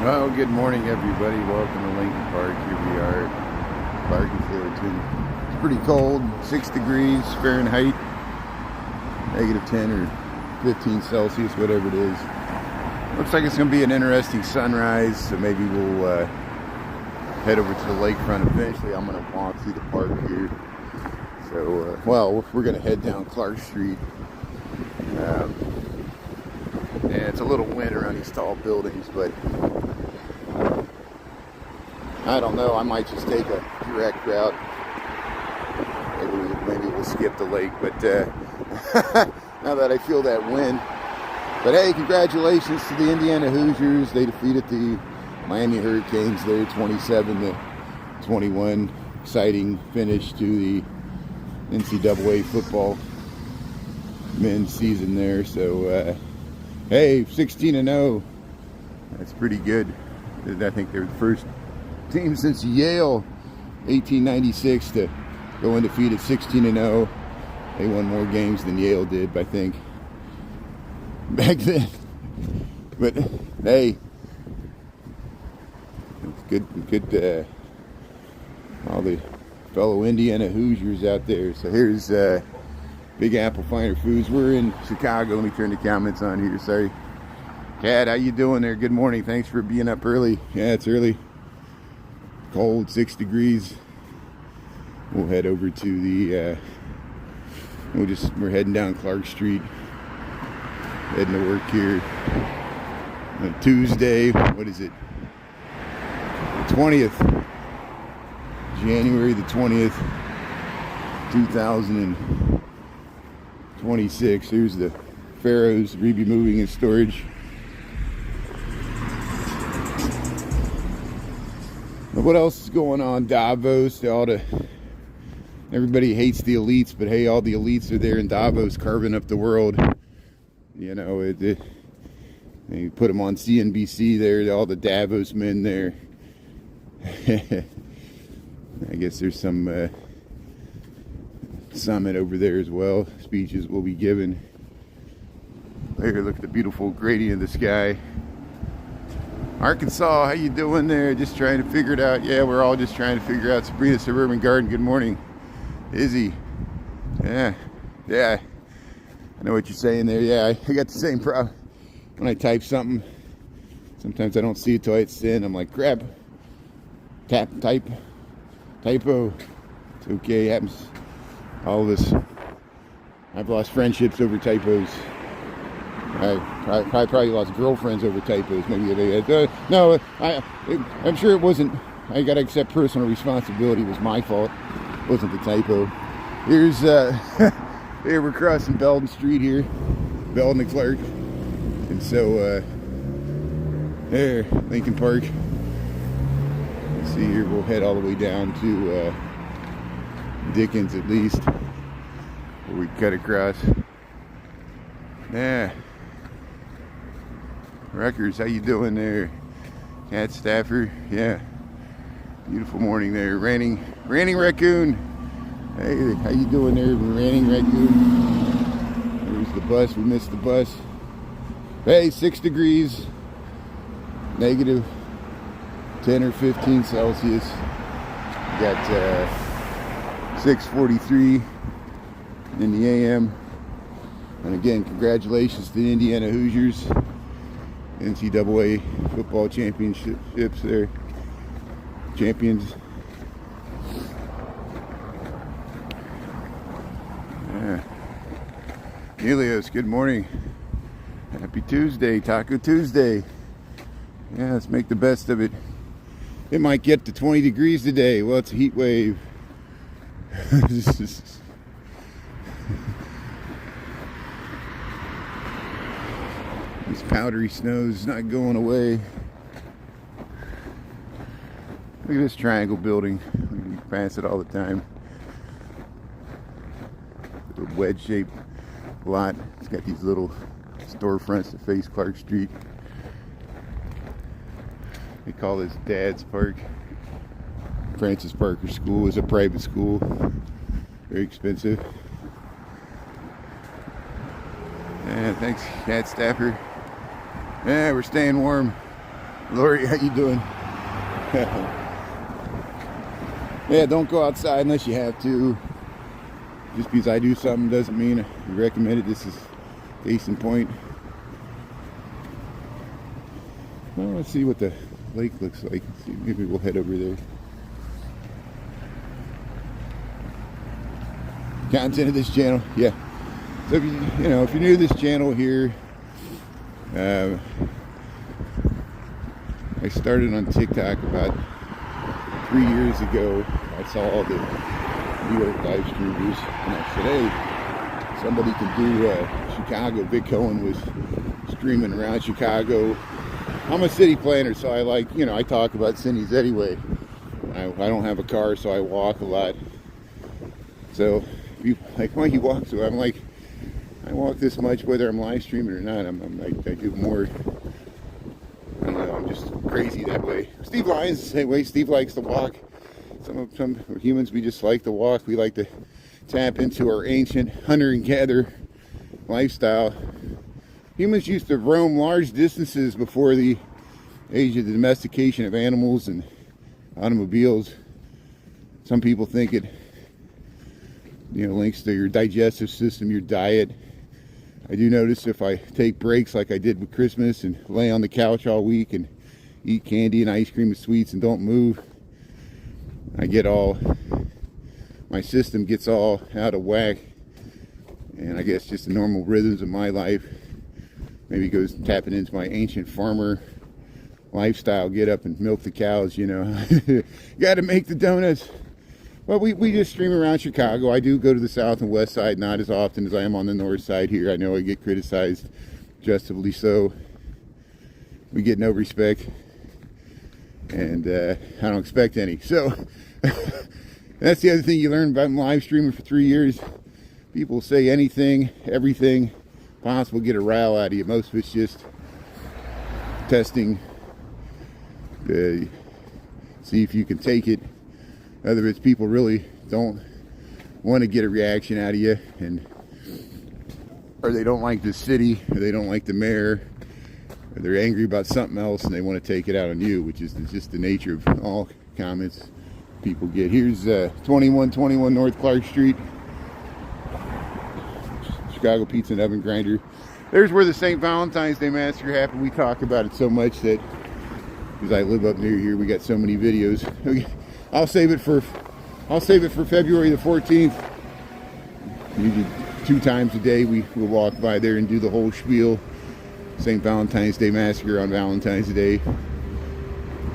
Well, good morning, everybody. Welcome to Lincoln Park. Here we are, Park in Fullerton. It's pretty cold, 6 degrees Fahrenheit, negative 10 or 15 Celsius, whatever it is. Looks like it's going to be an interesting sunrise, so maybe we'll head over to the lakefront eventually. I'm going to walk through the park here. So, well, we're going to head down Clark Street. And it's a little wind around these tall buildings, but I don't know. I might just take a direct route. Maybe we'll skip the lake, but now that I feel that wind. But hey, congratulations to the Indiana Hoosiers. They defeated the Miami Hurricanes there 27-21. Exciting finish to the NCAA football men's season there. So, hey, 16-0. That's pretty good. I think they're the first team since Yale, 1896, to go undefeated 16-0. They won more games than Yale did, I think, back then. But hey, it's good. All the fellow Indiana Hoosiers out there. So here's Big Apple Finer Foods. We're in Chicago. Let me turn the comments on here. Sorry. Kat, how you doing there? Good morning. Thanks for being up early. Yeah, it's early. Cold, 6 degrees. We'll head over to the we're heading down Clark Street, heading to work here on Tuesday. What is it? The 20th, January the 20th, 2026. Here's the Pharaohs Reby Moving and Storage. What else is going on? Davos. Everybody hates the elites, but hey, all the elites are there in Davos carving up the world. You know, they put them on CNBC there, all the Davos men there. I guess there's some summit over there as well. Speeches will be given. Here, look at the beautiful gradient of the sky. Arkansas, how you doing there? Just trying to figure it out. Yeah, we're all just trying to figure out. Sabrina Suburban Garden, good morning. Izzy, yeah, I know what you're saying there. Yeah, I got the same problem. When I type something, sometimes I don't see it till I hit send. I'm like, crap, typo. It's okay, it happens. All of us. I've lost friendships over typos. I probably lost girlfriends over typos. Maybe no. I'm sure it wasn't. I gotta accept personal responsibility. It was my fault. It wasn't the typo. Here's here we're crossing Belden Street here, Belden and Clark, and so there, Lincoln Park. Let's see here. We'll head all the way down to Dickens at least, where we cut across. Yeah. Records, how you doing there? Cat Stafford, yeah. Beautiful morning there. Raining raccoon. Hey, how you doing there, raining raccoon? There's the bus. We missed the bus. Hey, 6 degrees. Negative 10 or 15 Celsius. Got 6:43 in the AM. And again, congratulations to the Indiana Hoosiers. NCAA football championships there. Champions. Yeah. Helios, good morning. Happy Tuesday, Taco Tuesday. Yeah, let's make the best of it. It might get to 20 degrees today. Well, it's a heat wave. This powdery snow is not going away. Look at this triangle building. We pass it all the time. A wedge-shaped lot. It's got these little storefronts that face Clark Street. They call this Dad's Park. Francis Parker School is a private school. Very expensive. And thanks, Cat Stafford. Yeah, we're staying warm. Lori, how you doing? Yeah, don't go outside unless you have to. Just because I do something doesn't mean I recommend it. This is case in point. Well, let's see what the lake looks like. Let's see, maybe we'll head over there. Content of this channel, yeah. So if if you're new to this channel here, I started on TikTok about 3 years ago. I saw all the New York live streamers, and I said, hey, somebody can do Chicago. Vic Cohen was streaming around Chicago. I'm a city planner, so I like, I talk about cities anyway. I don't have a car, so I walk a lot. So, like when you walk, so I'm like, I walk this much whether I'm live streaming or not. I do more. I don't know, I'm just crazy that way. Steve Lyons the same way. Steve likes to walk. Some humans, we just like to walk. We like to tap into our ancient hunter and gatherer lifestyle. Humans used to roam large distances before the age of the domestication of animals and automobiles. Some people think it links to your digestive system, your diet. I do notice if I take breaks like I did with Christmas and lay on the couch all week and eat candy and ice cream and sweets and don't move, my system gets all out of whack. And I guess just the normal rhythms of my life maybe goes tapping into my ancient farmer lifestyle. Get up and milk the cows, got to make the donuts. Well, we just stream around Chicago. I do go to the south and west side, not as often as I am on the north side here. I know I get criticized, justly so. We get no respect, and I don't expect any. So that's the other thing you learn about live streaming for 3 years. People say anything, everything possible, get a rile out of you. Most of it's just testing to see if you can take it. Other it's people really don't want to get a reaction out of you, or they don't like the city, or they don't like the mayor, or they're angry about something else and they want to take it out on you, which is just the nature of all comments people get. Here's 2121 North Clark Street, Chicago Pizza and Oven Grinder. There's where the St. Valentine's Day Massacre happened. We talk about it so much that, because I live up near here, we got so many videos. I'll save it for February the 14th. Usually 2 times a day we'll walk by there and do the whole spiel. St. Valentine's Day Massacre on Valentine's Day.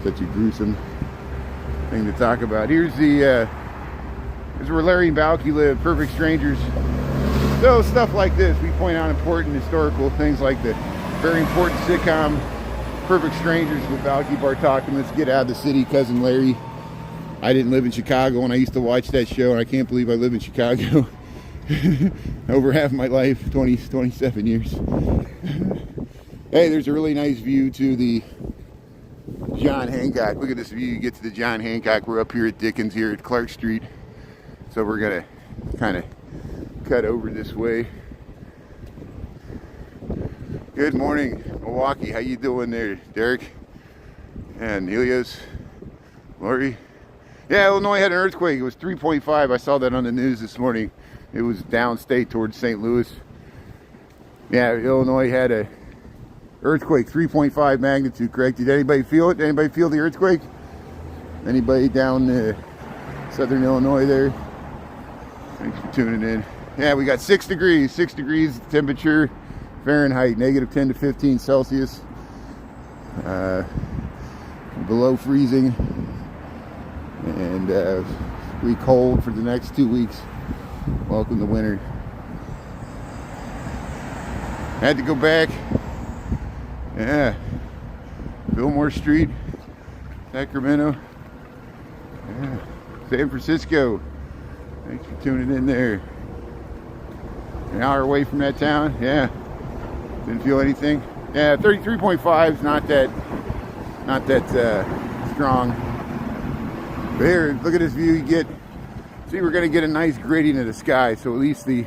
Such a gruesome thing to talk about. Here's where Larry and Balky live, Perfect Strangers. So stuff like this, we point out important historical things like the very important sitcom Perfect Strangers with Balky Bartok and Let's Get Out of the City, Cousin Larry. I didn't live in Chicago and I used to watch that show, and I can't believe I live in Chicago over half my life, 27 years. Hey, there's a really nice view to the John Hancock. Look at this view. You get to the John Hancock. We're up here at Dickens here at Clark Street. So we're going to kind of cut over this way. Good morning, Milwaukee. How you doing there, Derek? And Helios, Lori? Yeah, Illinois had an earthquake. It was 3.5. I saw that on the news this morning. It was downstate towards St. Louis. Yeah, Illinois had a earthquake, 3.5 magnitude, correct? Did anybody feel it? Anybody feel the earthquake? Anybody down southern Illinois there? Thanks for tuning in. Yeah, we got 6 degrees. 6 degrees temperature, Fahrenheit, negative 10 to 15 Celsius. Below freezing. And we cold for the next 2 weeks. Welcome to winter. Had to go back. Yeah. Fillmore Street, Sacramento. Yeah. San Francisco. Thanks for tuning in there. An hour away from that town. Yeah. Didn't feel anything. Yeah, 33.5 is not that strong. But here, look at this view you get. See, we're going to get a nice gradient of the sky, so at least the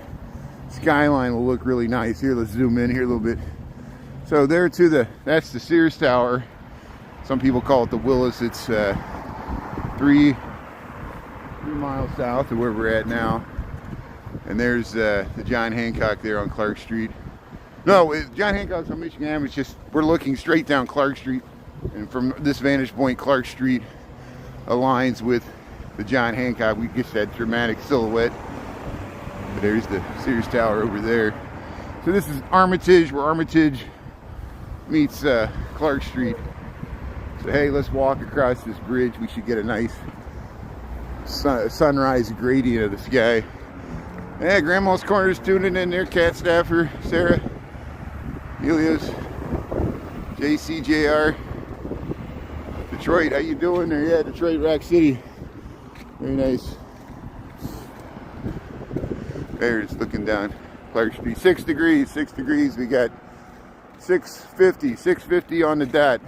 skyline will look really nice. Here, let's zoom in here a little bit. So there that's the Sears Tower. Some people call it the Willis. It's 3 miles south of where we're at now. And there's the John Hancock there on Clark Street. No, John Hancock's on Michigan Avenue. It's just, we're looking straight down Clark Street. And from this vantage point, Clark Street aligns with the John Hancock. We get that dramatic silhouette. But there's the Sears Tower over there. So this is Armitage, where Armitage meets Clark Street. So hey, let's walk across this bridge. We should get a nice sunrise gradient of the sky. Yeah, Grandma's Corner's tuning in there. Cat Staffer, Sarah, Helios, JCJR. Detroit, how you doing there? Yeah, Detroit, Rock City. Very nice. There's looking down Clark Street. 6 degrees, 6 degrees. We got 650 on the dot.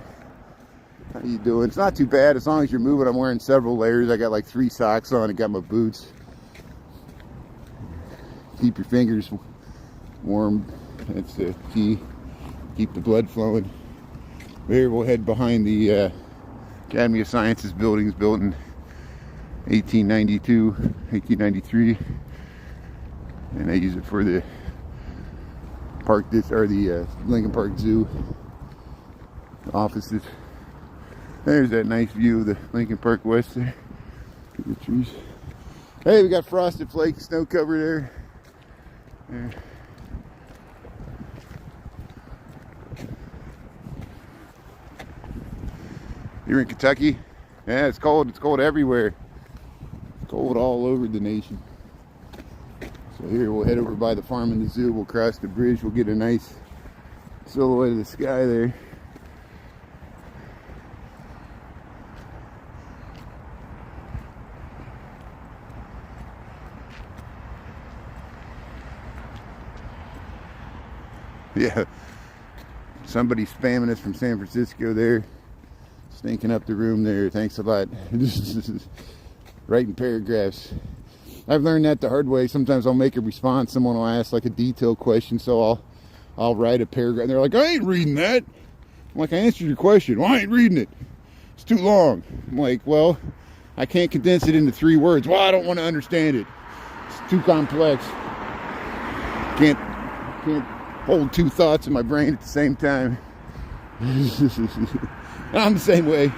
How you doing? It's not too bad as long as you're moving. I'm wearing several layers. I got like 3 socks on. I got my boots. Keep your fingers warm. That's the key. Keep the blood flowing. Here we'll head behind the Academy of Sciences buildings, built in 1892, 1893, and they use it for the Lincoln Park Zoo offices. There's that nice view of the Lincoln Park West there. The trees. Hey, we got Frosted Flakes, snow cover there. There. You're in Kentucky? Yeah, it's cold. It's cold everywhere. It's cold all over the nation. So here we'll head over by the farm and the zoo. We'll cross the bridge. We'll get a nice silhouette of the sky there. Yeah, somebody spamming us from San Francisco there, stinking up the room there. Thanks a lot. Writing paragraphs. I've learned that the hard way. Sometimes I'll make a response. Someone will ask like a detailed question, so I'll write a paragraph. And they're like, I ain't reading that. I'm like, I answered your question. Well, I ain't reading it. It's too long. I'm like, well, I can't condense it into 3 words. Well, I don't want to understand it. It's too complex. Can't hold 2 thoughts in my brain at the same time. I'm the same way.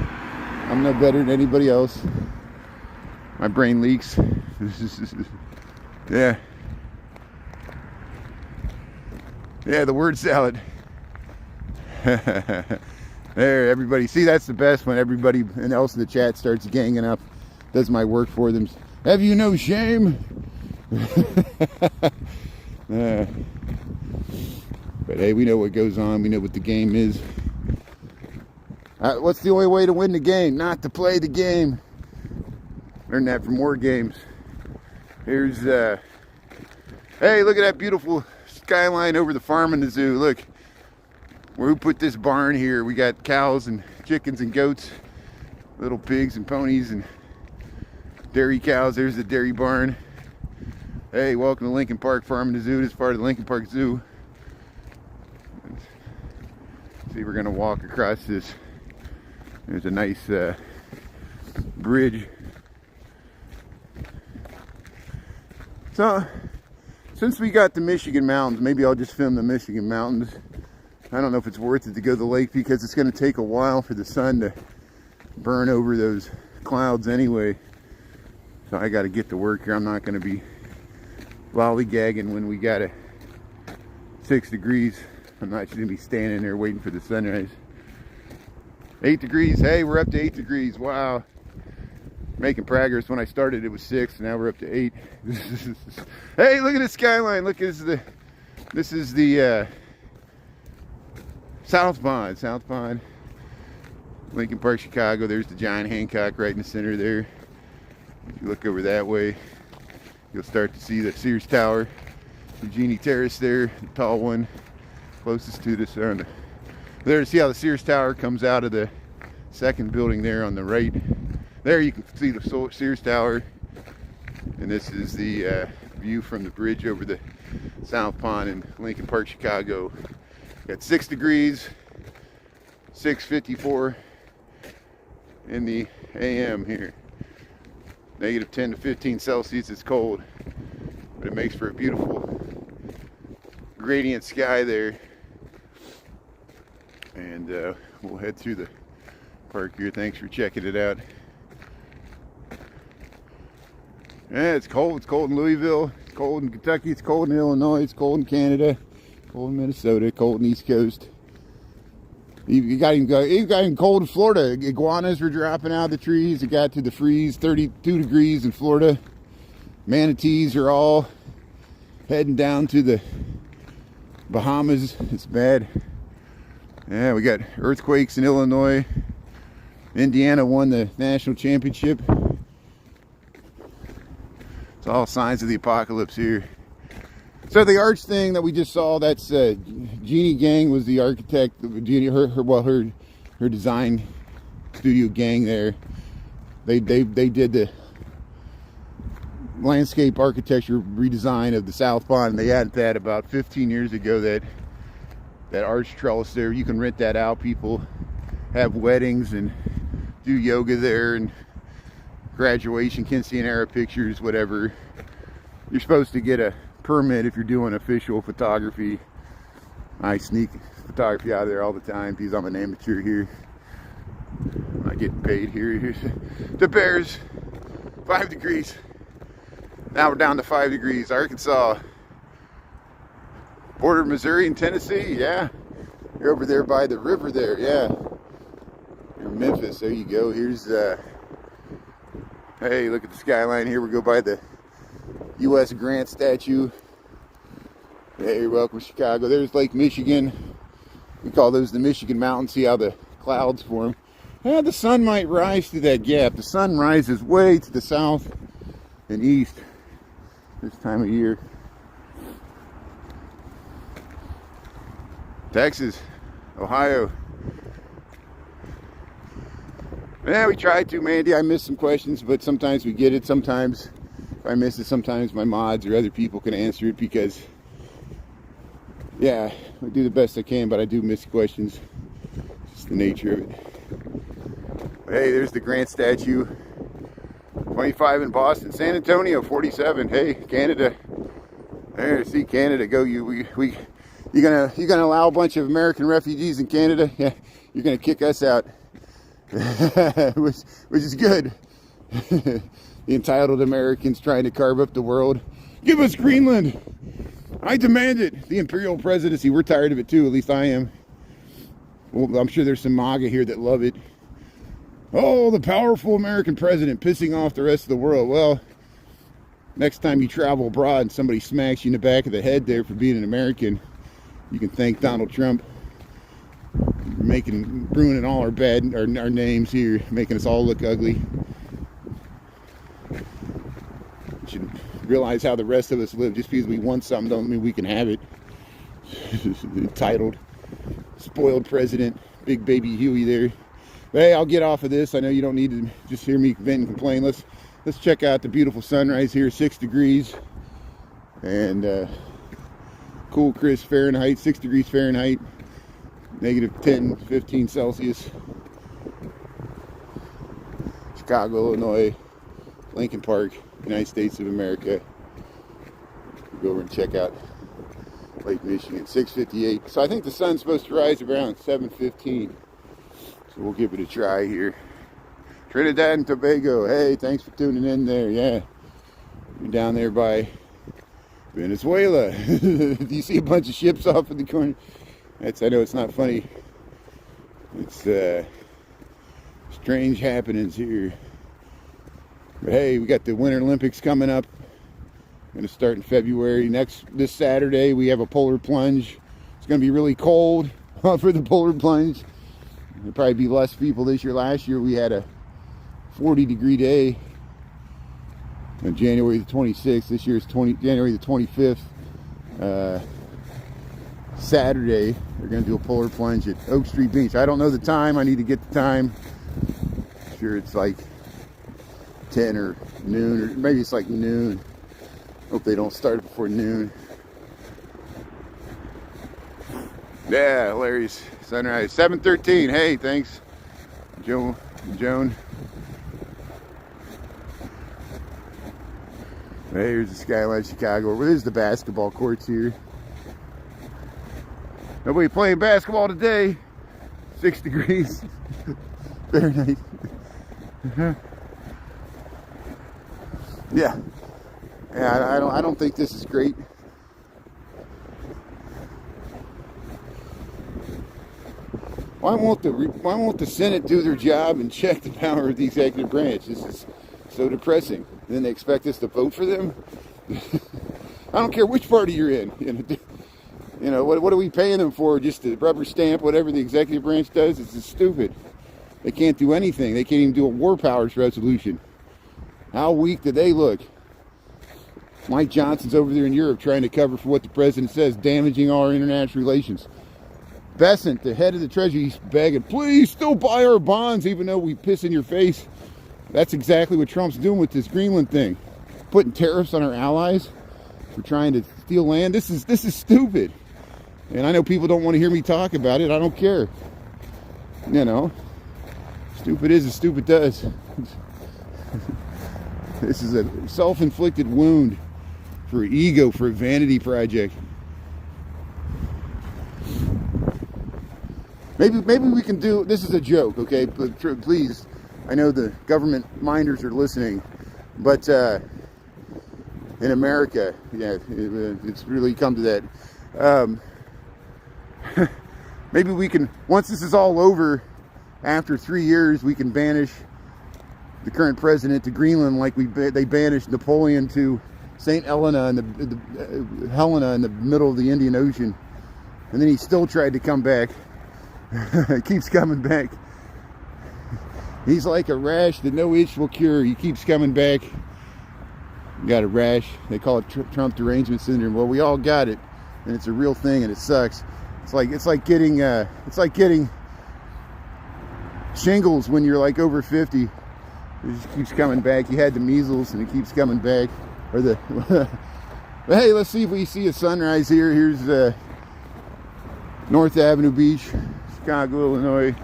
I'm no better than anybody else. My brain leaks. Yeah. Yeah, the word salad. There, everybody. See, that's the best when everybody else in the chat starts ganging up. Does my work for them. Have you no shame? But hey, we know what goes on. We know what the game is. What's the only way to win the game? Not to play the game. Learn that from war games. Here's, hey, look at that beautiful skyline over the farm and the zoo. Look, who put this barn here? We got cows and chickens and goats, little pigs and ponies and dairy cows. There's the dairy barn. Hey, welcome to Lincoln Park Farm and the Zoo. This is part of the Lincoln Park Zoo. See, we're gonna walk across this. There's a nice bridge. So, since we got the Michigan mountains, maybe I'll just film the Michigan mountains. I don't know if it's worth it to go to the lake because it's gonna take a while for the sun to burn over those clouds anyway. So I gotta get to work here. I'm not gonna be lollygagging when we got a 6 degrees. I'm not just gonna be standing there waiting for the sunrise. 8 degrees. Hey, we're up to 8 degrees. Wow. Making progress. When I started it was 6, now we're up to 8. Hey, look at the skyline. Look, this is the South Pond. Lincoln Park, Chicago. There's the John Hancock right in the center there. If you look over that way, you'll start to see the Sears Tower. Eugenie Terrace there, the tall one, closest to this. There, see how the Sears Tower comes out of the second building there on the right. There you can see the Sears Tower. And this is the view from the bridge over the South Pond in Lincoln Park, Chicago. Got 6 degrees, 6:54. in the AM here. Negative 10 to 15 Celsius. It's cold, but it makes for a beautiful gradient sky there. And we'll head through the park here. Thanks for checking it out. Yeah, it's cold. It's cold in Louisville. It's cold in Kentucky. It's cold in Illinois. It's cold in Canada. Cold in Minnesota. Cold in the East Coast. You got even cold in Florida. Iguanas were dropping out of the trees. It got to the freeze, 32 degrees in Florida. Manatees are all heading down to the Bahamas. It's bad. Yeah, we got earthquakes in Illinois. Indiana won the national championship. It's all signs of the apocalypse here. So the arch thing that we just saw, that's Jeannie Gang was the architect. Jeannie, her design studio gang there. They did the landscape architecture redesign of the South Pond, and they added that about 15 years ago. That arch trellis there, you can rent that out. People have weddings and do yoga there, and graduation, quinceanera pictures, whatever. You're supposed to get a permit if you're doing official photography. I sneak photography out of there all the time because I'm an amateur here. I'm not getting paid here. The Bears, 5 degrees. Now we're down to 5 degrees. Arkansas, border of Missouri and Tennessee. Yeah, you're over there by the river there. Yeah, you're in Memphis. There you go. Here's hey, look at the skyline here. We go by the U.S. Grant statue. Hey, you're welcome, Chicago. There's Lake Michigan. We call those the Michigan Mountains. See how the clouds form. Yeah, the sun might rise through that gap. The sun rises way to the south and east this time of year. Texas, Ohio. Yeah, we tried to, Mandy. I missed some questions, but sometimes we get it. Sometimes if I miss it, sometimes my mods or other people can answer it because, yeah, I do the best I can, but I do miss questions. It's just the nature of it. But hey, there's the Grant statue. 25 in Boston. San Antonio, 47. Hey, Canada. There, see Canada go. You gonna allow a bunch of American refugees in Canada? Yeah, you're gonna kick us out. which is good. The entitled Americans trying to carve up the world. Give us Greenland. I demand it. The imperial presidency. We're tired of it too. At least I am. Well, I'm sure there's some MAGA here that love it. Oh, the powerful American president pissing off the rest of the world. Well, next time you travel abroad and somebody smacks you in the back of the head there for being an American, you can thank Donald Trump. Ruining all our names here, making us all look ugly. You should realize how the rest of us live. Just because we want something don't mean we can have it. Entitled, spoiled president, big baby Huey there. But hey, I'll get off of this. I know you don't need to just hear me vent and complain. Let's check out the beautiful sunrise here. 6 degrees and cool, crisp Fahrenheit. 6 degrees Fahrenheit. Negative 10, 15 Celsius. Chicago, Illinois, Lincoln Park, United States of America. We'll go over and check out Lake Michigan, 6:58. So I think the sun's supposed to rise around 7:15. So we'll give it a try here. Trinidad and Tobago. Hey, thanks for tuning in there. Yeah, you're down there by Venezuela. Do you see a bunch of ships off in the corner? I know it's not funny. It's strange happenings here. But hey, we got the Winter Olympics coming up. Going to start in February. This Saturday, we have a polar plunge. It's going to be really cold for the polar plunge. There'll probably be less people this year. Last year, we had a 40-degree day on January the 26th. This year is January the 25th. Saturday, we're going to do a polar plunge at Oak Street Beach. I don't know the time. I need to get the time. I'm sure it's like 10 or noon, or maybe it's like noon. Hope they don't start before noon. Yeah, hilarious sunrise. 7:13. Hey, thanks, Joe Joan. Right, here's the skyline of Chicago. There's the basketball courts here. Nobody playing basketball today. 6 degrees Fahrenheit. Yeah. Yeah, I don't think this is great. Why won't the Senate do their job and check the power of the executive branch? This is so depressing. And then they expect us to vote for them. I don't care which party you're in. You know, what are we paying them for? Just to rubber stamp whatever the executive branch does? It's just stupid. They can't do anything. They can't even do a war powers resolution. How weak do they look? Mike Johnson's over there in Europe trying to cover for what the president says, damaging our international relations. Bessent, the head of the Treasury, he's begging, please still buy our bonds even though we piss in your face. That's exactly what Trump's doing with this Greenland thing. Putting tariffs on our allies for trying to steal land. This is stupid. And I know people don't want to hear me talk about it. I don't care. You know, stupid is as stupid does. This is a self-inflicted wound for ego, for a vanity project. Maybe we can do, this is a joke, okay? But please, I know the government minders are listening, but in America, yeah, it's really come to that. Maybe we can, once this is all over, after 3 years, we can banish the current president to Greenland like they banished Napoleon to St. Helena in the middle of the Indian Ocean. And then he still tried to come back. Keeps coming back. He's like a rash that no itch will cure. He keeps coming back. Got a rash. They call it Trump derangement syndrome. Well, we all got it, and it's a real thing, and it sucks. It's like getting shingles when you're like over 50. It just keeps coming back. You had the measles, and it keeps coming back. Or the but hey, let's see if we see a sunrise here. Here's North Avenue Beach, Chicago, Illinois.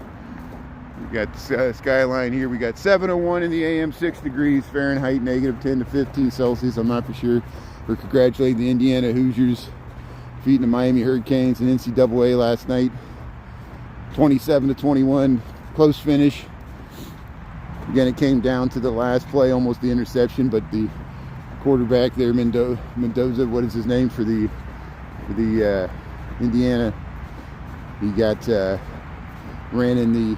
We got the skyline here. We got 7:01 in the AM, 6 degrees Fahrenheit, negative 10 to 15 Celsius. I'm not for sure. We're congratulating the Indiana Hoosiers defeating the Miami Hurricanes in NCAA last night, 27-21, close finish. Again, it came down to the last play, almost the interception, but the quarterback there, Mendoza, what is his name for the Indiana? He got ran in the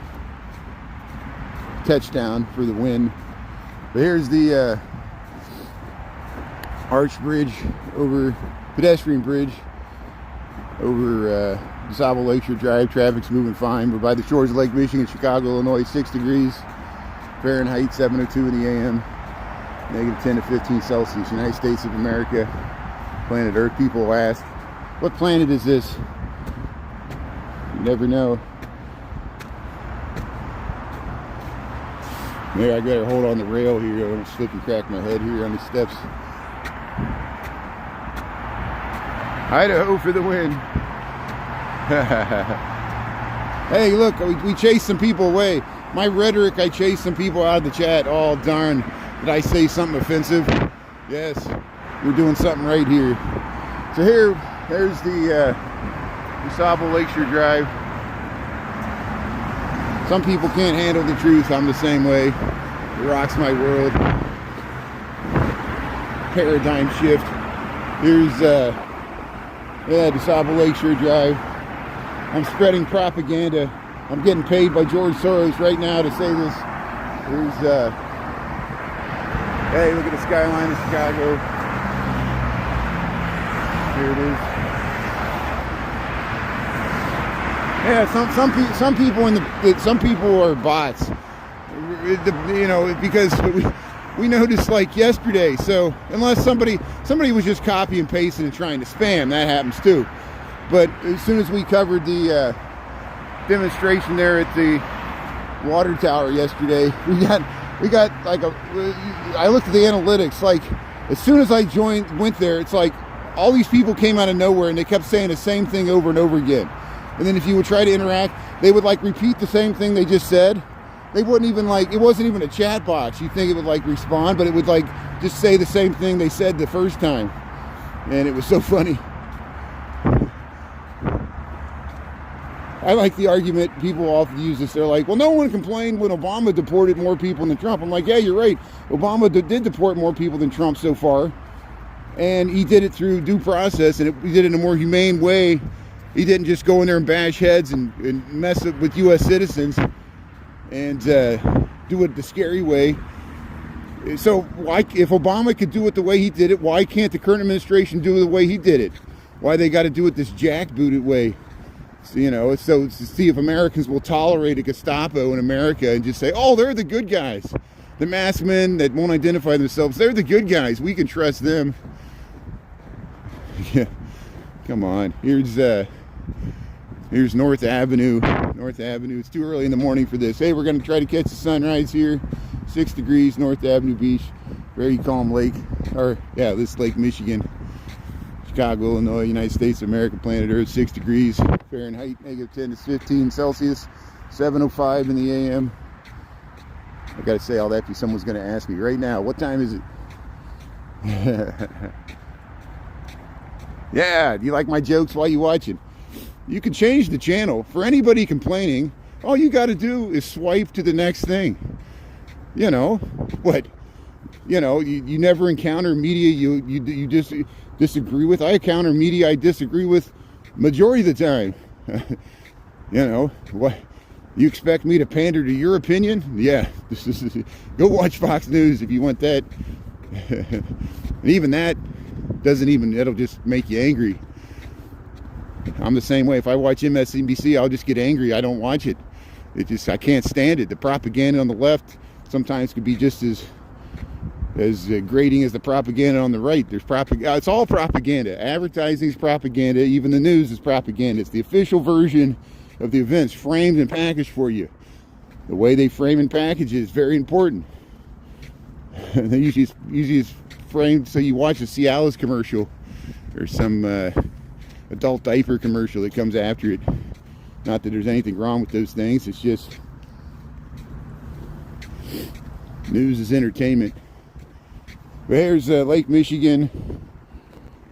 touchdown for the win. But here's the arch bridge over pedestrian bridge over DeSable Lakeshore Drive. Traffic's moving fine. We're by the shores of Lake Michigan, Chicago, Illinois. 6 degrees Fahrenheit, 7:02 in the AM, negative 10 to 15 Celsius. United States of America, planet Earth. People will ask, what planet is this? You never know. Maybe I gotta hold on the rail here. I don't slip and crack my head here on the steps. Idaho for the win. Hey, look, we chased some people away. My rhetoric, I chased some people out of the chat. Oh, darn. Did I say something offensive? Yes, we're doing something right here. So there's the DeSable Lakeshore Drive. Some people can't handle the truth. I'm the same way. It rocks my world. Paradigm shift. Here's DeSable Lakeshore Drive. I'm spreading propaganda. I'm getting paid by George Soros right now to say this. Here's hey, look at the skyline of Chicago. Here it is. Yeah, some people are bots. You know, because we noticed like yesterday. So unless somebody was just copy and pasting and trying to spam, that happens too. But as soon as we covered the demonstration there at the water tower yesterday, we got like I looked at the analytics. Like as soon as I went there, it's like all these people came out of nowhere and they kept saying the same thing over and over again. And then if you would try to interact, they would like repeat the same thing they just said, they wouldn't even like, it wasn't even a chat box. You think it would like respond, but it would like just say the same thing they said the first time. And it was so funny. I like the argument people often use this. They're like, well, no one complained when Obama deported more people than Trump. I'm like, yeah, you're right. Obama did deport more people than Trump so far. And he did it through due process, and he did it in a more humane way. He didn't just go in there and bash heads and mess up with U.S. citizens and do it the scary way. So why, if Obama could do it the way he did it, why can't the current administration do it the way he did it? Why they got to do it this jackbooted way? So, you know, so to see if Americans will tolerate a Gestapo in America and just say, oh, they're the good guys. The masked men that won't identify themselves, they're the good guys. We can trust them. Yeah, come on. Here's North Avenue. North Avenue. It's too early in the morning for this. Hey, we're going to try to catch the sunrise here. 6 degrees, North Avenue Beach. Very calm lake. Or, yeah, this Lake Michigan. Chicago, Illinois, United States of America, planet Earth. 6 degrees Fahrenheit, -10 to 15 Celsius. 7:05 in the a.m. I got to say all that because someone's going to ask me right now, what time is it? Yeah, do you like my jokes while you watching? You can change the channel. For anybody complaining, all you got to do is swipe to the next thing. You know, what? You know, you never encounter media you just disagree with. I encounter media I disagree with majority of the time. You know, what? You expect me to pander to your opinion? Yeah, go watch Fox News if you want that. And even that doesn't even, it'll just make you angry. I'm the same way. If I watch MSNBC, I'll just get angry. I don't watch it. I can't stand it. The propaganda on the left sometimes could be just as grating as the propaganda on the right. There's propaganda. It's all propaganda. Advertising is propaganda. Even the news is propaganda. It's the official version of the events framed and packaged for you. The way they frame and package it is very important. And they usually it's framed so you watch a Cialis commercial or some adult diaper commercial that comes after it. Not that there's anything wrong with those things. It's just news is entertainment. There's Lake Michigan.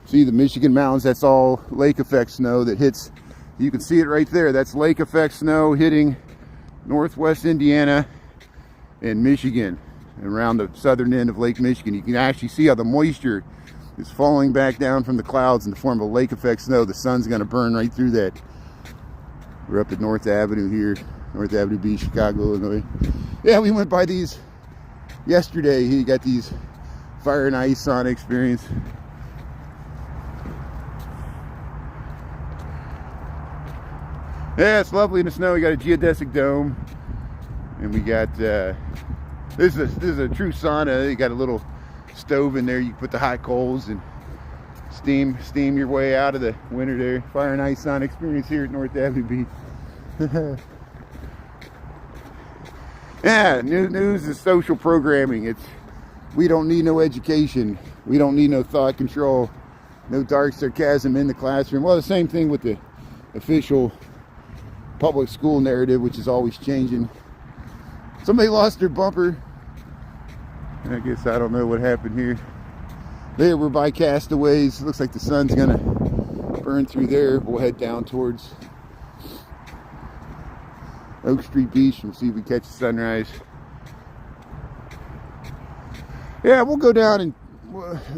See the Michigan mountains? That's all lake effect snow that hits. You can see it right there. That's lake effect snow hitting northwest Indiana and Michigan. Around the southern end of Lake Michigan, you can actually see how the moisture is falling back down from the clouds in the form of lake effect snow. The sun's going to burn right through that. We're up at North Avenue here, North Avenue Beach, Chicago, Illinois. Yeah, we went by these yesterday. He got these fire and ice sauna experience. Yeah, it's lovely in the snow. We got a geodesic dome, and we got this is a true sauna. You got a little stove in there. You can put the hot coals and steam your way out of the winter there. Fire and ice sauna experience here at North Avenue Beach. Yeah, news is social programming. We don't need no education. We don't need no thought control. No dark sarcasm in the classroom. Well, the same thing with the official public school narrative, which is always changing. Somebody lost their bumper. I guess I don't know what happened here. There, we're by Castaways. Looks like the sun's gonna burn through there. We'll head down towards Oak Street Beach and see if we catch the sunrise. Yeah, we'll go down, and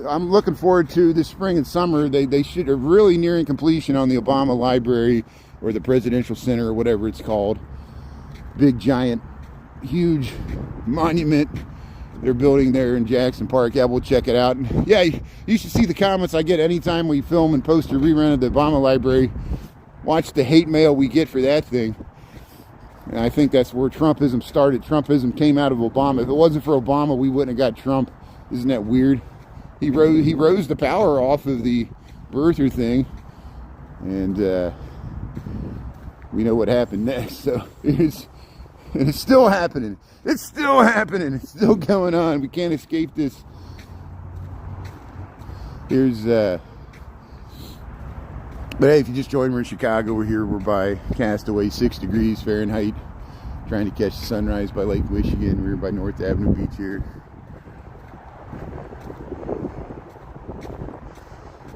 I'm looking forward to this spring and summer. They should are really nearing completion on the Obama Library or the Presidential Center or whatever it's called. Big, giant, huge monument they're building there in Jackson Park. Yeah, we'll check it out. And yeah, you should see the comments I get anytime we film and post a rerun of the Obama Library. Watch the hate mail we get for that thing. And I think that's where Trumpism started. Trumpism came out of Obama. If it wasn't for Obama, we wouldn't have got Trump. Isn't that weird? He rose the power off of the birther thing. And we know what happened next. So it's still happening. It's still happening. It's still going on. We can't escape this. Here's but hey, if you just joined, we're in Chicago. We're by Castaway, 6 degrees Fahrenheit. trying to catch the sunrise by Lake Michigan. We're by North Avenue Beach here.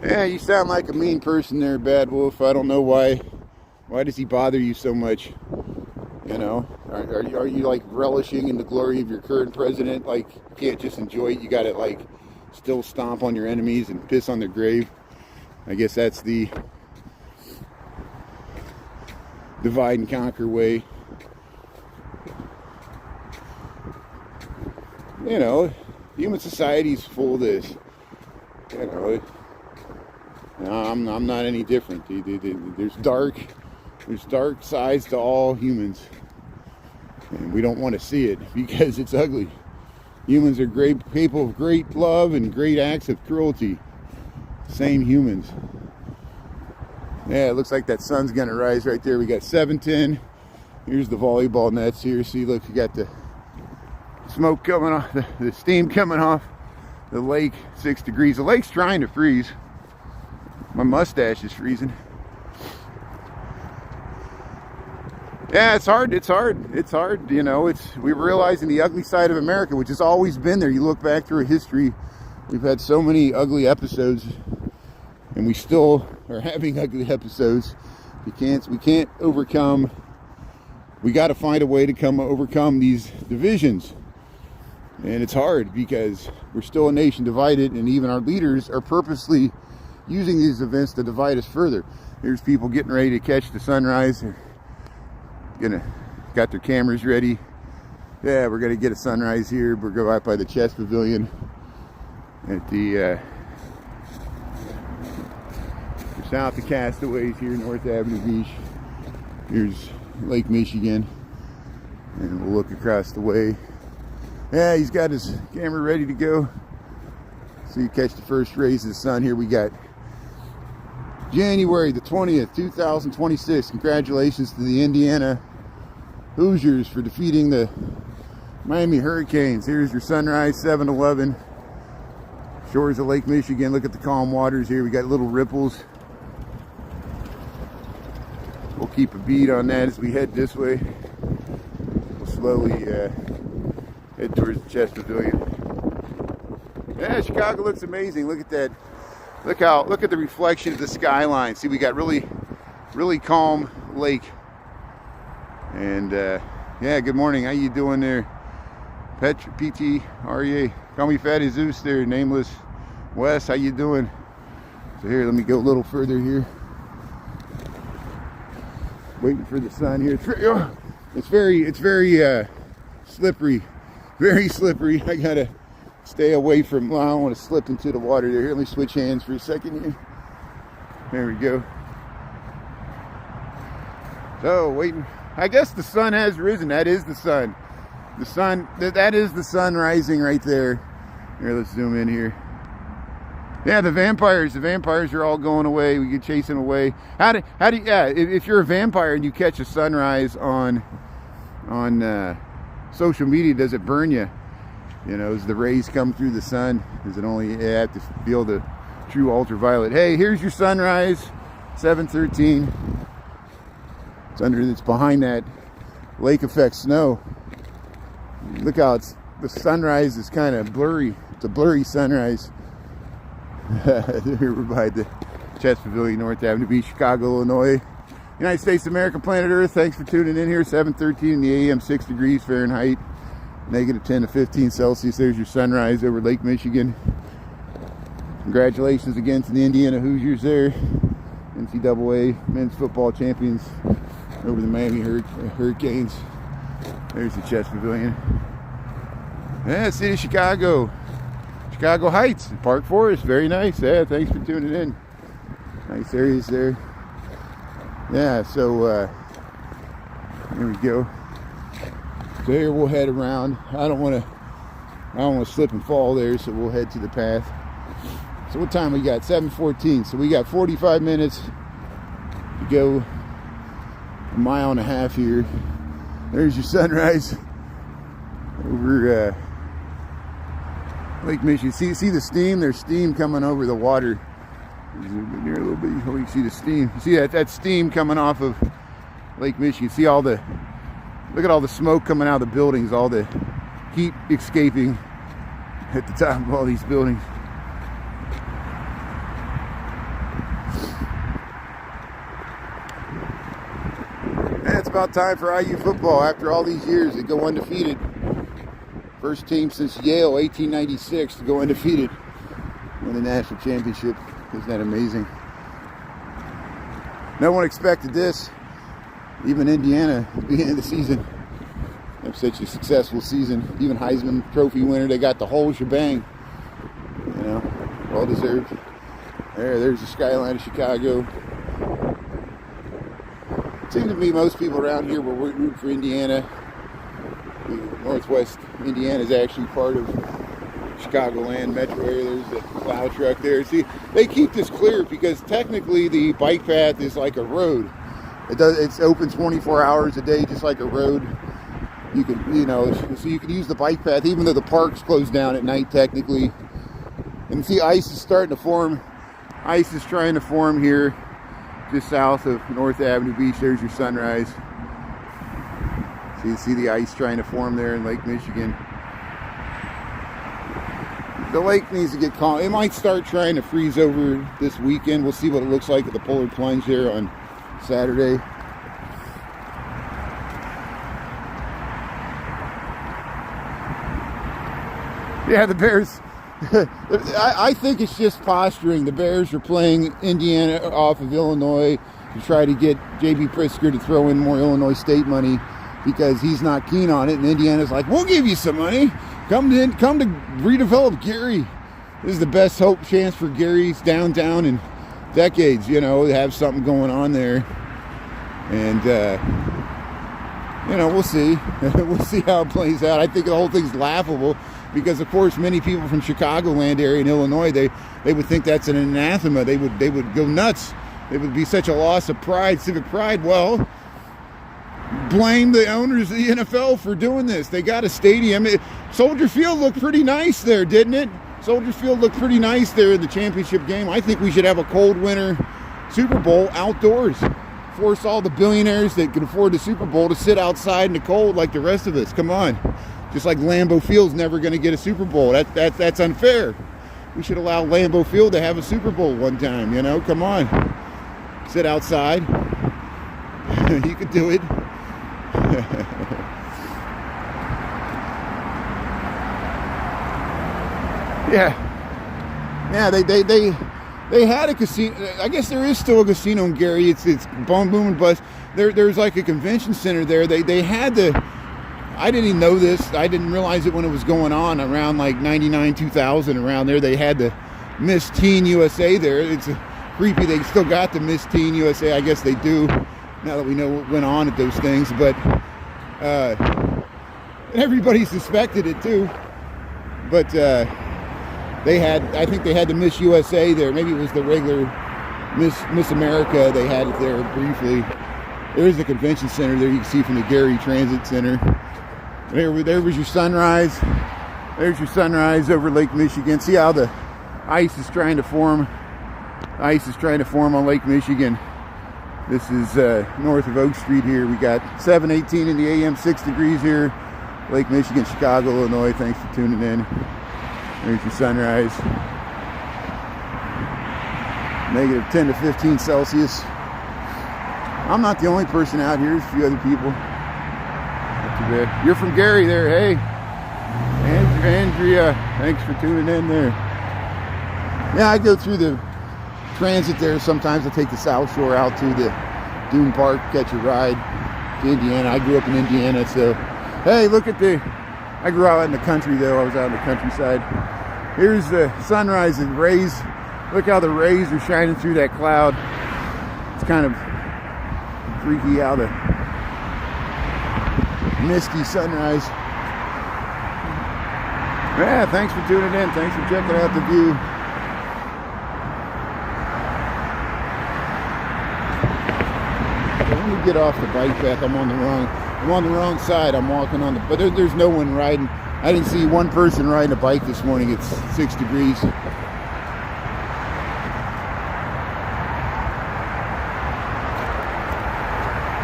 Yeah, you sound like a mean person there, Bad Wolf. I don't know why. Why does he bother you so much? You know, are you like relishing in the glory of your current president? Like, you can't just enjoy it. You got to like still stomp on your enemies and piss on their grave. I guess that's the divide and conquer way. You know, human society's full of this. You know, I'm not any different. There's dark sides to all humans, and we don't want to see it because it's ugly. Humans are great people of great love and great acts of cruelty. Same humans. Yeah, it looks like that sun's gonna rise right there. We got 7:10. Here's the volleyball nets here. See, look, you got the smoke coming off, the steam coming off the lake. 6 degrees. The lake's trying to freeze. My mustache is freezing. Yeah, it's hard. You know, we're realizing the ugly side of America, which has always been there. You look back through history, we've had so many ugly episodes, and we still are having ugly episodes. We can't overcome. We got to find a way to overcome these divisions, and it's hard because we're still a nation divided, and even our leaders are purposely using these events to divide us further. Here's people getting ready to catch the sunrise. They're got their cameras ready. Yeah, we're gonna get a sunrise here. We're going out by the Chess Pavilion at the South of Castaways here, North Avenue Beach. Here's Lake Michigan, and we'll look across the way. Yeah, he's got his camera ready to go. So you catch the first rays of the sun here. We got January the 20th, 2026. Congratulations to the Indiana Hoosiers for defeating the Miami Hurricanes. Here's your sunrise, 7-11. Shores of Lake Michigan. Look at the calm waters here. We got little ripples. We'll keep a bead on that as we head this way. We'll slowly head towards the Chess Pavilion. Yeah, Chicago looks amazing. Look at that. Look at the reflection of the skyline. See, we got really calm lake. And yeah, good morning. How you doing there? PT-REA. Call me Fatty Zeus there, nameless. Wes, how you doing? So here, let me go a little further here. Waiting for the sun here. It's very slippery. Very slippery. I gotta stay away from, well, I don't want to slip into the water there. Here, let me switch hands for a second here. There we go. So, waiting. I guess the sun has risen. That is the sun. The sun, that is the sun rising right there. Here, let's zoom in here. Yeah, the vampires are all going away. We can chase them away. How do you, yeah, if you're a vampire and you catch a sunrise on social media, does it burn you? You know, as the rays come through the sun, does it only have to feel the true ultraviolet? Hey, here's your sunrise, 7:13. It's behind that lake effect snow. Look how the sunrise is kind of blurry. It's a blurry sunrise. Here we're by the Chess Pavilion, North Avenue Beach, Chicago, Illinois. United States of America, planet Earth. Thanks for tuning in here. 7:13 in the AM, 6 degrees Fahrenheit. -10 to 15 Celsius. There's your sunrise over Lake Michigan. Congratulations again to the Indiana Hoosiers there. NCAA men's football champions over the Miami Hurricanes. There's the Chess Pavilion. Yeah, city of Chicago. Chicago Heights, Park Forest. Very nice. Yeah, thanks for tuning in. Nice areas there. Yeah, so here we go. So here we'll head around. I don't want to slip and fall there, so we'll head to the path. So what time we got? 7:14. So we got 45 minutes to go, a mile and a half here. There's your sunrise over Lake Michigan. See the steam? There's steam coming over the water. Zoom in here a little bit. You can see the steam. You see that steam coming off of Lake Michigan. See all the Look at all the smoke coming out of the buildings, all the heat escaping at the top of all these buildings. And it's about time for IU football. After all these years, they go undefeated. First team since Yale, 1896, to go undefeated. Win the national championship. Isn't that amazing? No one expected this. Even Indiana, at the beginning of the season, have such a successful season. Even Heisman Trophy winner, they got the whole shebang. You know, well deserved. There's the skyline of Chicago. It seemed to me most people around here were rooting for Indiana. The Northwest Indiana is actually part of Chicagoland metro area. There's the plow truck there. See, they keep this clear because technically the bike path is like a road. It's open 24 hours a day, just like a road. You could, you know, so you could use the bike path even though the park's closed down at night technically. And see, ice is starting to form. Ice is trying to form here, just south of North Avenue Beach. There's your sunrise. So you see the ice trying to form there in Lake Michigan. The lake needs to get calm. It might start trying to freeze over this weekend. We'll see what it looks like at the Polar Plunge there on Saturday. Yeah, the Bears. I think it's just posturing. The Bears are playing Indiana off of Illinois to try to get J.B. Pritzker to throw in more Illinois State money because he's not keen on it. And Indiana's like, we'll give you some money. Come to redevelop Gary. This is the best hope chance for Gary's downtown in decades, you know, to have something going on there. And, you know, we'll see. We'll see how it plays out. I think the whole thing's laughable because, of course, many people from Chicagoland area in Illinois, they would think that's an anathema. They would go nuts. It would be such a loss of pride, civic pride. Well, blame the owners of the NFL for doing this. They got a stadium. Soldier Field looked pretty nice there, didn't it? Soldier Field looked pretty nice there in the championship game. I think we should have a cold winter Super Bowl outdoors. Force all the billionaires that can afford the Super Bowl to sit outside in the cold like the rest of us. Come on. Just like Lambeau Field's never going to get a Super Bowl. That's unfair. We should allow Lambeau Field to have a Super Bowl one time, you know? Come on. Sit outside. You could do it. Yeah, they had a casino. I guess there is still a casino in Gary. It's boom and bust. There's like a convention center there. They had the. I didn't even know this. I didn't realize it when it was going on around like 99, 2000 around there. They had the Miss Teen USA there. It's creepy. They still got the Miss Teen USA. I guess they do now that we know what went on at those things. But everybody suspected it too. But I think they had the Miss USA there. Maybe it was the regular Miss America. They had it there briefly. There is the convention center there. You can see from the Gary Transit Center. There was your sunrise. There's your sunrise over Lake Michigan. See how the ice is trying to form. Ice is trying to form on Lake Michigan. This is north of Oak Street here. We got 7:18 in the AM, 6 degrees here. Lake Michigan, Chicago, Illinois. Thanks for tuning in. There's your sunrise. Negative 10 to 15 Celsius. I'm not the only person out here. There's a few other people. Not too bad. You're from Gary there. Hey. Andrea. Thanks for tuning in there. Yeah, I go through the transit there. Sometimes I take the South Shore out to the Dune Park, catch a ride to Indiana. I grew up in Indiana, so hey, look at I grew out in the country though. I was out in the countryside. Here's the sunrise and rays. Look how the rays are shining through that cloud. It's kind of freaky how the misty sunrise. Yeah, thanks for tuning in. Thanks for checking out the view. Let me get off the bike path. I'm on the wrong side. I'm walking on the, but there's no one riding. I didn't see one person riding a bike this morning. It's 6 degrees.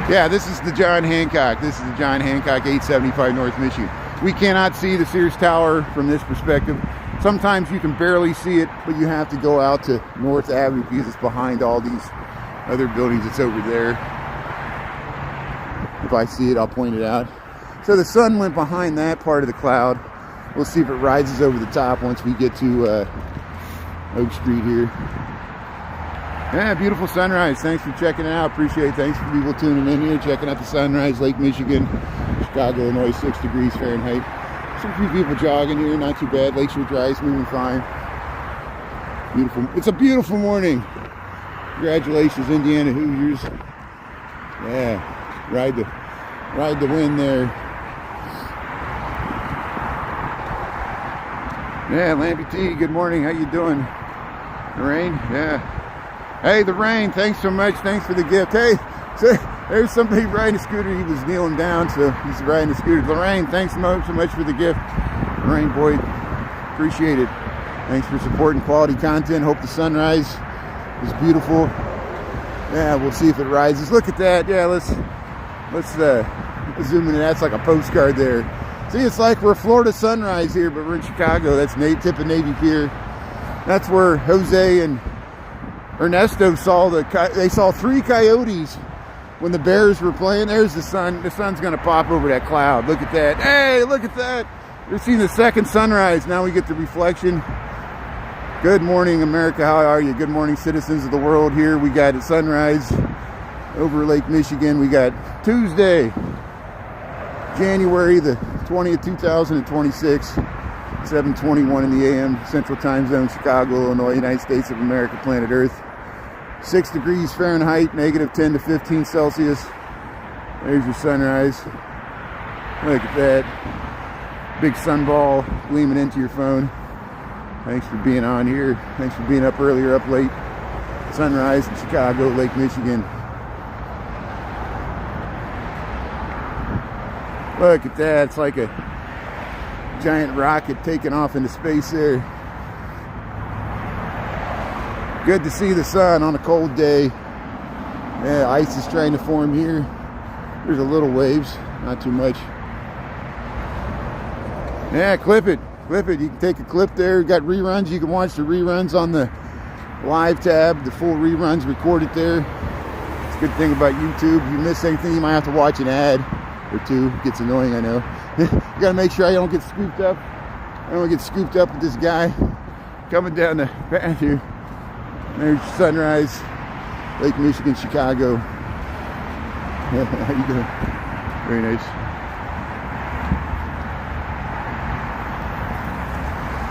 Yeah, this is the John Hancock. This is the John Hancock 875 North Michigan. We cannot see the Sears Tower from this perspective. Sometimes you can barely see it, but you have to go out to North Avenue because it's behind all these other buildings. It's over there. If I see it, I'll point it out. So the sun went behind that part of the cloud. We'll see if it rises over the top once we get to Oak Street here. Yeah, beautiful sunrise. Thanks for checking it out. Appreciate it. Thanks for people tuning in here, checking out the sunrise, Lake Michigan, Chicago, Illinois, 6 degrees Fahrenheit. Some few people jogging here, not too bad. Lakeshore Drive's moving fine. Beautiful. It's a beautiful morning. Congratulations, Indiana Hoosiers. Yeah, ride the wind there. Yeah, Lampy T, good morning. How you doing? The rain? Yeah. Hey, the rain, thanks so much. Thanks for the gift. Hey, so there's somebody riding a scooter. He was kneeling down, so he's riding a scooter. Lorraine, thanks so much for the gift. Lorraine Boyd, appreciate it. Thanks for supporting quality content. Hope the sunrise is beautiful. Yeah, we'll see if it rises. Look at that. Yeah, let's zoom in. That's like a postcard there. See, it's like we're Florida sunrise here, but we're in Chicago. That's tip of Navy Pier. That's where Jose and Ernesto they saw 3 coyotes when the Bears were playing. There's the sun. The sun's going to pop over that cloud. Look at that. Hey, look at that. You're seeing the second sunrise. Now we get the reflection. Good morning, America. How are you? Good morning, citizens of the world. Here we got a sunrise over Lake Michigan. We got Tuesday, January the 20th, 2026. 7:21 in the a.m. Central Time Zone, Chicago, Illinois, United States of America, planet Earth. 6 degrees Fahrenheit, negative 10 to 15 Celsius. There's your sunrise. Look at that. Big sunball gleaming into your phone. Thanks for being on here. Thanks for being up early or up late. Sunrise in Chicago, Lake Michigan. Look at that. It's like a giant rocket taking off into space there. Good to see the sun on a cold day. Yeah, ice is trying to form here. There's a little waves, not too much. Yeah, clip it. You can take a clip there. You got reruns. You can watch the reruns on the live tab. The full reruns recorded there. It's a good thing about YouTube. If you miss anything, you might have to watch an ad or two. It gets annoying, I know. You gotta make sure I don't get scooped up. I don't get scooped up with this guy coming down the path here. There's sunrise, Lake Michigan, Chicago. How you doing? Very nice.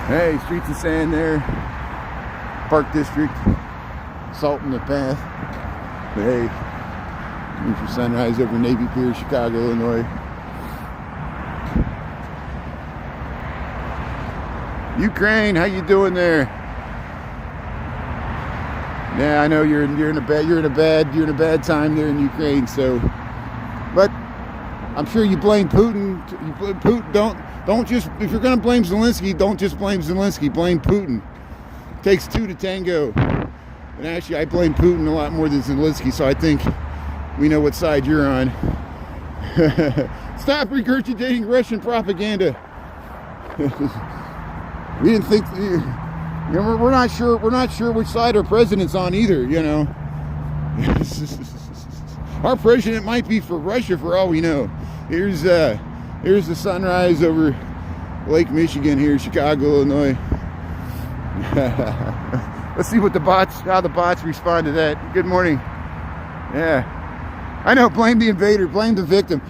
Hey, streets of sand there. Park District, salt in the path. But hey, here's your sunrise over Navy Pier, Chicago, Illinois. Ukraine, how you doing there? Yeah, I know you're in a bad time there in Ukraine. So, but I'm sure you blame Putin. Don't just, if you're going to blame Zelensky, don't just blame Zelensky. Blame Putin. It takes 2 to tango. And actually, I blame Putin a lot more than Zelensky. So I think we know what side you're on. Stop regurgitating Russian propaganda. We didn't think, we're not sure which side our president's on either, you know. Our president might be for Russia for all we know. Here's the sunrise over Lake Michigan here, Chicago, Illinois. Let's see what how the bots respond to that. Good morning. Yeah. I know, blame the invader, blame the victim.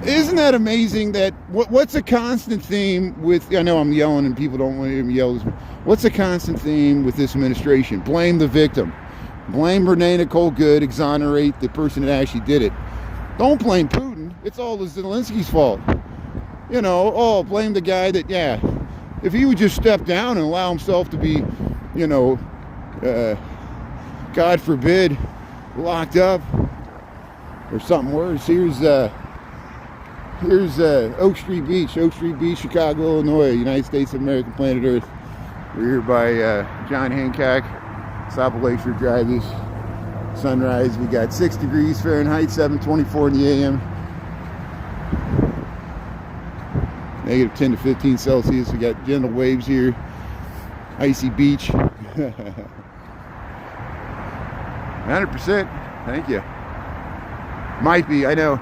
Isn't that amazing that what's a constant theme with, I know I'm yelling and people don't want to hear me yell this, what's a constant theme with this administration? Blame the victim. Blame Renee Nicole Good, exonerate the person that actually did it. Don't blame Putin. It's all Zelensky's fault. You know, blame the guy that, yeah, if he would just step down and allow himself to be, you know, God forbid, locked up or something worse. Here's Oak Street Beach, Chicago, Illinois, United States of America, planet Earth. We're here by John Hancock, south of Lakeshore Drive. This sunrise. We got 6 degrees Fahrenheit, 7:24 in the a.m. Negative 10 to 15 Celsius. We got gentle waves here. Icy beach. 100%. Thank you. Might be, I know.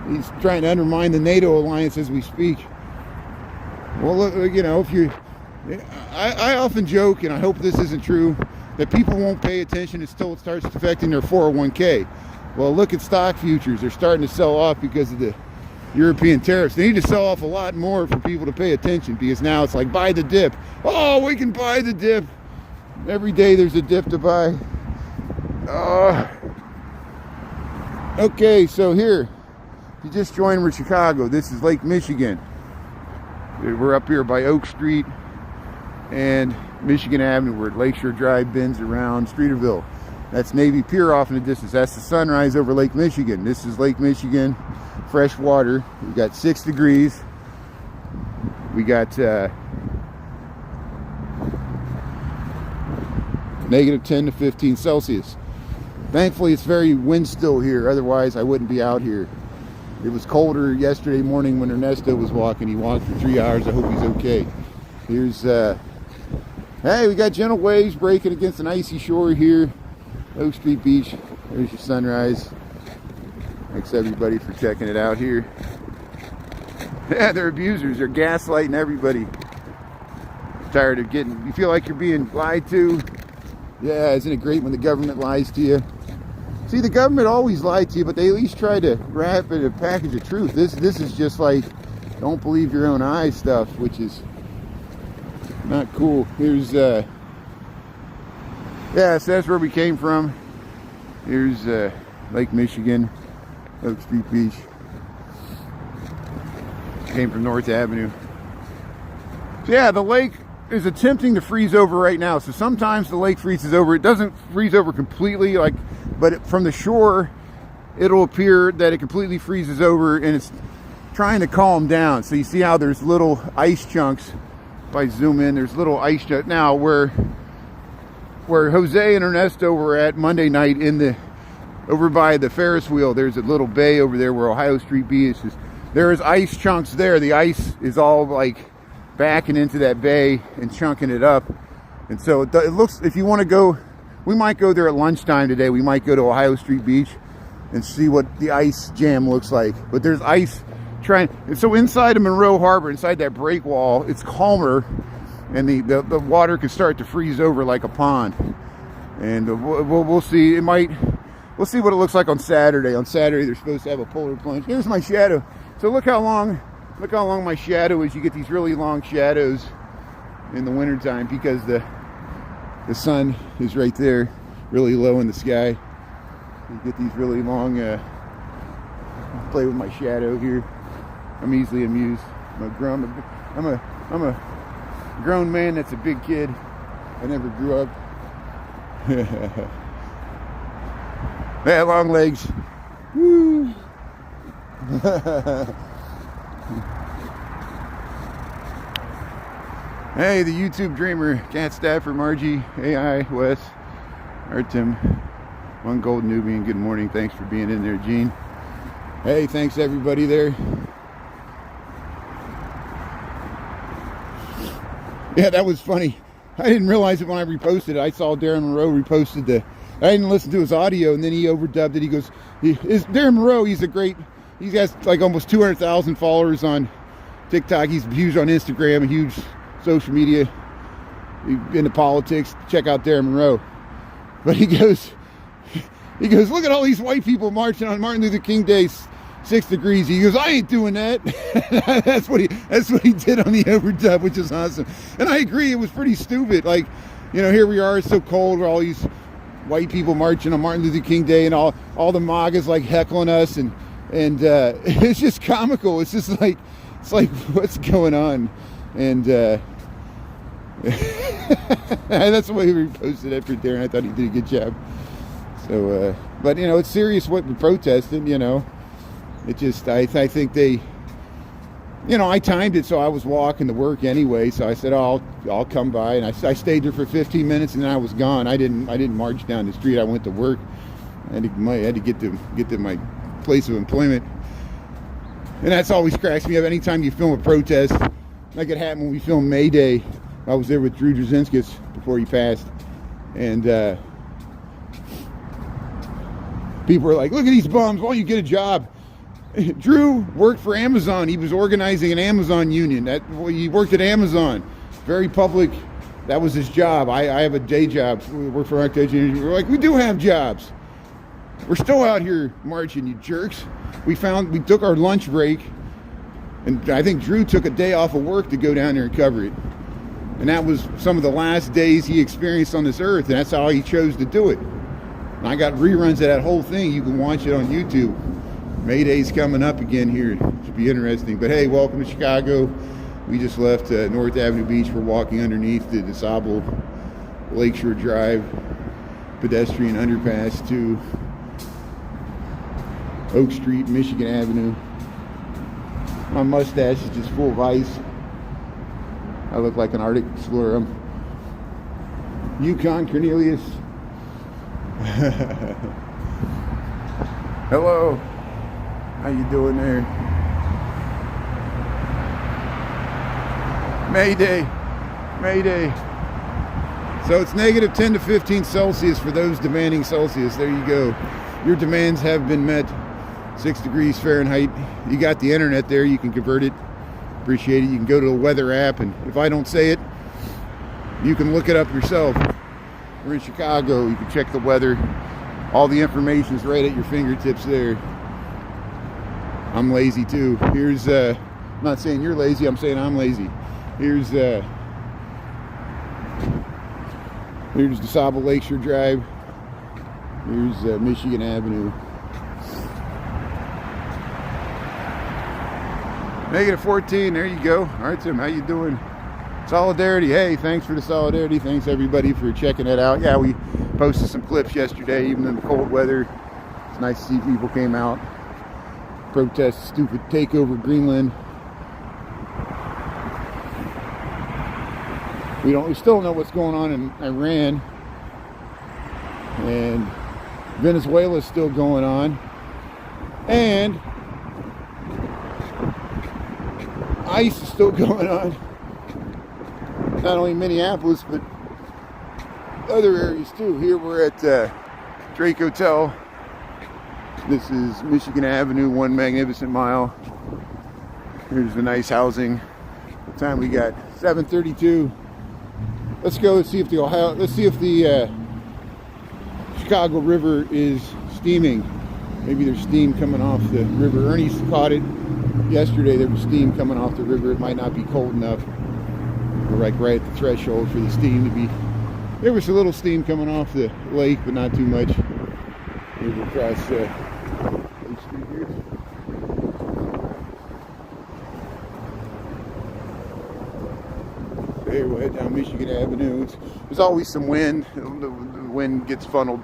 He's trying to undermine the NATO alliance as we speak. Well, look, you know, if you... I often joke, and I hope this isn't true, that people won't pay attention until it starts affecting their 401k. Well, look at stock futures. They're starting to sell off because of the European tariffs. They need to sell off a lot more for people to pay attention, because now it's like, buy the dip. Oh, we can buy the dip. Every day there's a dip to buy. Okay, so here, if you just joined with Chicago, this is Lake Michigan. We're up here by Oak Street and Michigan Avenue, where Lakeshore Drive bends around Streeterville. That's Navy Pier off in the distance. That's the sunrise over Lake Michigan. This is Lake Michigan, fresh water. We got 6 degrees. We got negative 10 to 15 Celsius. Thankfully, it's very wind still here. Otherwise, I wouldn't be out here. It was colder yesterday morning when Ernesto was walking. He walked for 3 hours. I hope he's okay. Here's, hey, we got gentle waves breaking against an icy shore here. Oak Street Beach. There's your sunrise. Thanks everybody for checking it out here. Yeah, they're abusers. They're gaslighting everybody. Tired of getting, you feel like you're being lied to. Yeah, isn't it great when the government lies to you? See, the government always lied to you, but they at least try to wrap it in a package of truth. This is just like, don't believe your own eyes stuff, which is not cool. Here's, yeah, so that's where we came from. Here's Lake Michigan, Oak Street Beach. Came from North Avenue. So yeah, the lake is attempting to freeze over right now. So sometimes the lake freezes over. It doesn't freeze over completely, like, but from the shore, it'll appear that it completely freezes over, and it's trying to calm down. So you see how there's little ice chunks. If I zoom in, there's little ice chunks. Now, where Jose and Ernesto were at Monday night over by the Ferris wheel, there's a little bay over there where Ohio Street Beach is. There is ice chunks there. The ice is all like backing into that bay and chunking it up. And so it looks, if you want to go, we might go there at lunchtime today. We might go to Ohio Street Beach and see what the ice jam looks like. But there's ice and so inside of Monroe Harbor, inside that break wall, it's calmer, and the water can start to freeze over like a pond. And we'll see. We'll see what it looks like on Saturday. On Saturday, they're supposed to have a polar plunge. Here's my shadow. So look how long my shadow is. You get these really long shadows in the wintertime because the sun is right there, really low in the sky. You get these really long, play with my shadow here. I'm easily amused. I'm a grown man that's a big kid. I never grew up. Yeah, long legs. Woo. Hey, the YouTube dreamer, Cat Stafford, Margie, AI, Wes, Artem, One Golden Nubian, good morning. Thanks for being in there, Gene. Hey, thanks everybody there. Yeah, that was funny. I didn't realize it when I reposted it. I saw Darren Monroe reposted I didn't listen to his audio, and then he overdubbed it. He goes, Darren Monroe, he's got like almost 200,000 followers on TikTok. He's huge on Instagram, huge social media, into politics. Check out Darren Monroe. But he goes, look at all these white people marching on Martin Luther King Day, 6 degrees. He goes, I ain't doing that. That's what he did on the overdub, which is awesome. And I agree, it was pretty stupid. Like, you know, here we are, it's so cold, where all these white people marching on Martin Luther King Day, and all the MAGAs like heckling us, and it's just comical. It's just like, what's going on? And that's the way he reposted it for Darren. I thought he did a good job. So, but you know, it's serious what we're protesting. You know, it just I think you know, I timed it so I was walking to work anyway. So I said, oh, I'll come by, and I stayed there for 15 minutes, and then I was gone. I didn't march down the street. I went to work. I had to get to my place of employment, and that's always cracks me up. Anytime you film a protest, like it happened when we filmed May Day. I was there with Drew Drzezinskis before he passed, and people were like, "Look at these bums! Why don't you get a job?" Drew worked for Amazon. He was organizing an Amazon union. He worked at Amazon. Very public. That was his job. I have a day job. We work for architecture. We're like, we do have jobs. We're still out here marching, you jerks. We took our lunch break, and I think Drew took a day off of work to go down there and cover it. And that was some of the last days he experienced on this earth, and that's how he chose to do it. And I got reruns of that whole thing. You can watch it on YouTube. May Day's coming up again here. It should be interesting. But hey, welcome to Chicago. We just left North Avenue Beach. We're walking underneath the DeSable Lakeshore Drive pedestrian underpass to Oak Street, Michigan Avenue. My mustache is just full of ice. I look like an Arctic explorer. I'm Yukon Cornelius. Hello. How you doing there? May Day. May Day. So it's negative 10 to 15 Celsius for those demanding Celsius. There you go. Your demands have been met. 6 degrees Fahrenheit. You got the internet there. You can convert it. Appreciate it. You can go to the weather app, and if I don't say it, you can look it up yourself. We're in Chicago. You can check the weather. All the information's right at your fingertips there. I'm lazy too. Here's I'm not saying you're lazy, I'm saying I'm lazy. Here's DeSable Lakeshore Drive. Here's Michigan Avenue. Negative 14, there you go. All right, Tim, how you doing? Solidarity, hey, thanks for the solidarity. Thanks everybody for checking it out. Yeah, we posted some clips yesterday, even in the cold weather. It's nice to see people came out. Protest stupid takeover Greenland. We still don't know what's going on in Iran, and Venezuela's still going on, and ICE is still going on. Not only Minneapolis, but other areas too. Here we're at Drake Hotel. This is Michigan Avenue, one magnificent mile. Here's the nice housing. What time we got? 7:32. Let's go see if the Chicago River is steaming. Maybe there's steam coming off the river. Ernie's caught it yesterday. There was steam coming off the river. It might not be cold enough. We're like right at the threshold for the steam to be. There was a little steam coming off the lake, but not too much. Maybe across Street here. There, we'll head down Michigan Avenue. There's always some wind. The wind gets funneled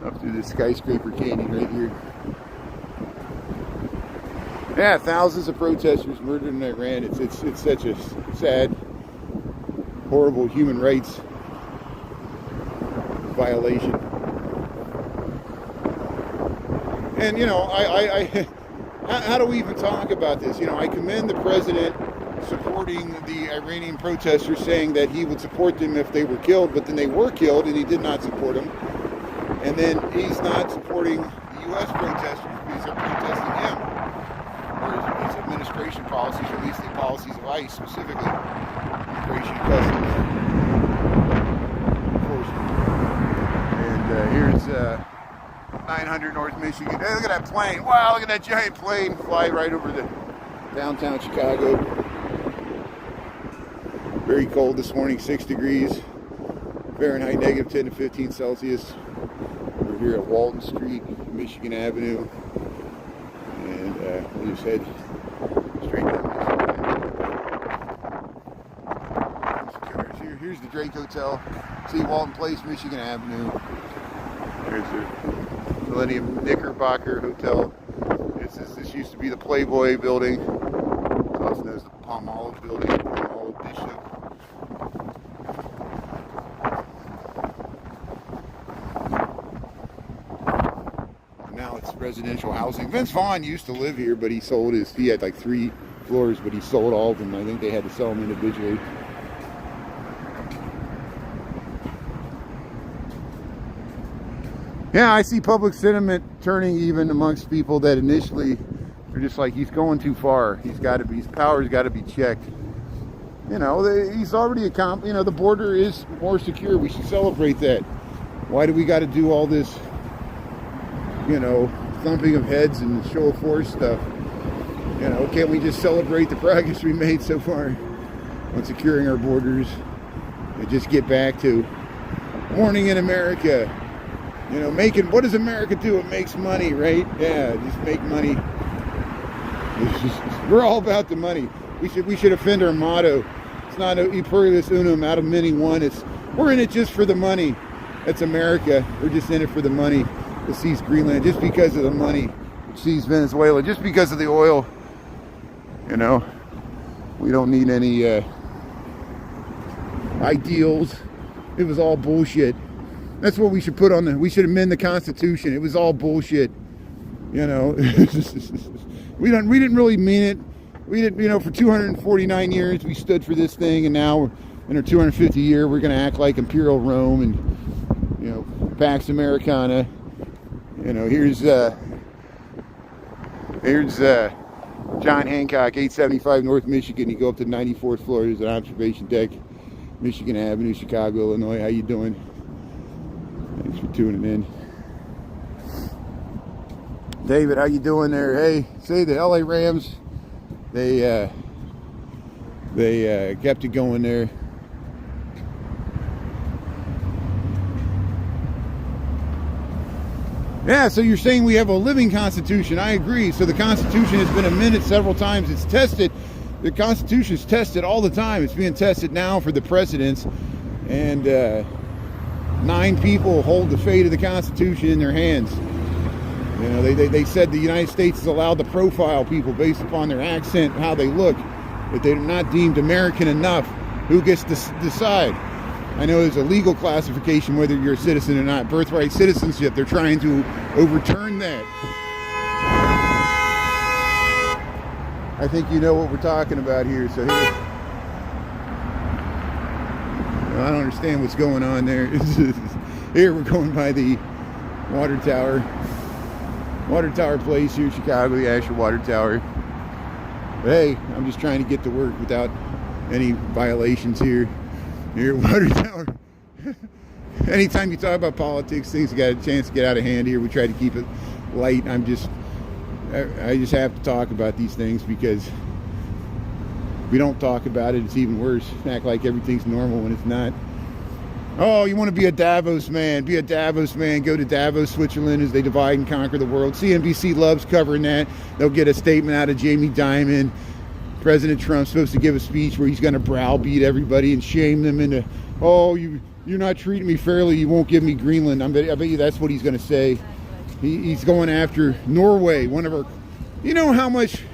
up through the skyscraper canyon right here. Yeah, thousands of protesters murdered in Iran. It's such a sad, horrible human rights violation. And you know, how do we even talk about this? You know, I commend the president supporting the Iranian protesters, saying that he would support them if they were killed, but then they were killed and he did not support them. And then he's not supporting the U.S. protesters because they're protesting him. Or his administration policies, or at least the policies of ICE specifically, immigration and customs enforcement. And here's 900 North Michigan. Hey, look at that plane. Wow, look at that giant plane fly right over the downtown Chicago. Very cold this morning, 6 degrees Fahrenheit, negative 10 to 15 Celsius. We're here at Walton Street, Michigan Avenue, and we'll just head straight down Michigan. Here's the Drake Hotel. See Walton Place, Michigan Avenue. There's the Millennium Knickerbocker Hotel. This used to be the Playboy building. also known as the Palm Olive Building, Palm Olive Bishop. Now it's residential housing. Vince Vaughn used to live here, but he had like 3 floors, but he sold all of them. I think they had to sell them individually. Yeah, I see public sentiment turning even amongst people that initially are just like, he's going too far. His power's got to be checked. You know, he's already accomplished. You know, the border is more secure. We should celebrate that. Why do we got to do all this, you know, thumping of heads and show of force stuff? You know, can't we just celebrate the progress we made so far on securing our borders and just get back to morning in America? You know, what does America do? It makes money, right? Yeah, just make money. We're all about the money. We should offend our motto. It's not e pluribus unum, out of many one. We're in it just for the money. That's America. We're just in it for the money. To seize Greenland just because of the money. Seize Venezuela just because of the oil. You know, we don't need any ideals. It was all bullshit. That's what we should put on we should amend the Constitution. It was all bullshit. You know, we didn't really mean it. We didn't, you know, for 249 years we stood for this thing, and now in our 250th year we're going to act like Imperial Rome and, you know, Pax Americana. You know, here's John Hancock, 875 North Michigan. You go up to 94th floor. There's an observation deck, Michigan Avenue, Chicago, Illinois. How you doing? Thanks for tuning in. David, how you doing there? Hey, say the LA Rams, they kept it going there. Yeah, so you're saying we have a living Constitution. I agree. So the Constitution has been amended several times. It's tested. The Constitution is tested all the time. It's being tested now for the presidents. And 9 people hold the fate of the Constitution in their hands. You know, they said the United States is allowed to profile people based upon their accent, how they look. If they're not deemed American enough, who gets to decide? I know there's a legal classification whether you're a citizen or not. Birthright citizenship, they're trying to overturn that. I think you know what we're talking about here. So here, I don't understand what's going on there. Here we're going by the water tower place here in Chicago, the Asher Water Tower. But hey, I'm just trying to get to work without any violations here. Here, water tower. Anytime you talk about politics, things got a chance to get out of hand here. We try to keep it light. I just have to talk about these things because if we don't talk about it, it's even worse. Act like everything's normal when it's not. Oh, you want to be a Davos man? Be a Davos man. Go to Davos, Switzerland, as they divide and conquer the world. CNBC loves covering that. They'll get a statement out of Jamie Dimon. President Trump's supposed to give a speech where he's going to browbeat everybody and shame them into, oh, you're not treating me fairly, you won't give me Greenland. I bet you that's what he's going to say. He's going after Norway, one of our, you know how much,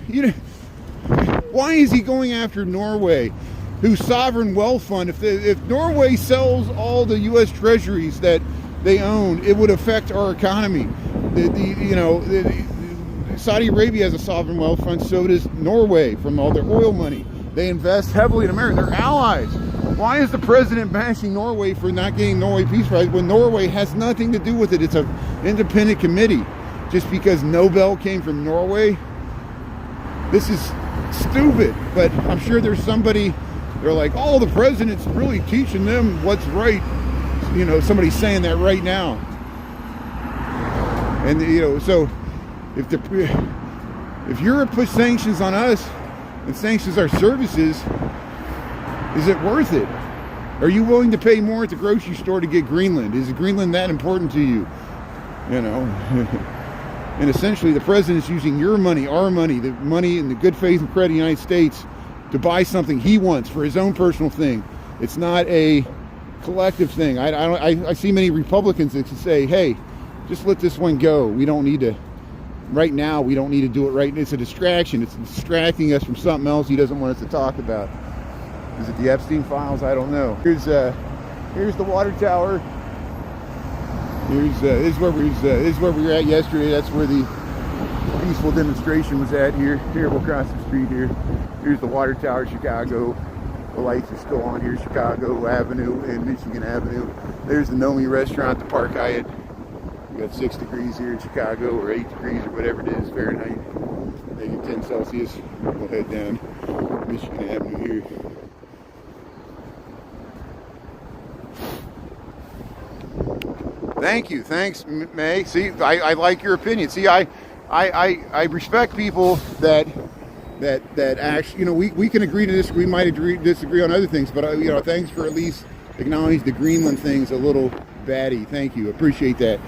why is he going after Norway, whose sovereign wealth fund, if Norway sells all the U.S. treasuries that they own, it would affect our economy. Saudi Arabia has a sovereign wealth fund, so does Norway from all their oil money. They invest heavily in America. They're allies. Why is the president bashing Norway for not getting Norway Peace Prize when Norway has nothing to do with it? It's an independent committee. Just because Nobel came from Norway? This is stupid. But I'm sure there's somebody, they're like, oh, the president's really teaching them what's right. You know, somebody's saying that right now. And, so if Europe puts sanctions on us and sanctions our services, is it worth it? Are you willing to pay more at the grocery store to get Greenland? Is Greenland that important to you? And essentially the president's using your money, our money, the money and the good faith and credit of the United States to buy something he wants for his own personal thing. It's not a collective thing. I see many Republicans that say, hey, just let this one go. We don't need to right now we don't need to do it right. It's a distraction. It's distracting us from something else he doesn't want us to talk about. Is it the Epstein files? I don't know. Here's the water tower. This is where we were at yesterday. That's where the peaceful demonstration was at. Here we'll cross the street here. Here's the water tower, Chicago. The lights are still on here, Chicago Avenue and Michigan Avenue. There's the Nomi restaurant, the Park Hyatt. We got 6 degrees here in Chicago, or 8 degrees, or whatever it is, Fahrenheit. Maybe 10 Celsius. We'll head down Michigan Avenue here. Thank you. Thanks, May. See, I like your opinion. See, I respect people that actually, you know, we can agree to disagree. We might disagree on other things, but you know, thanks for at least acknowledging the Greenland thing's a little batty. Thank you. Appreciate that.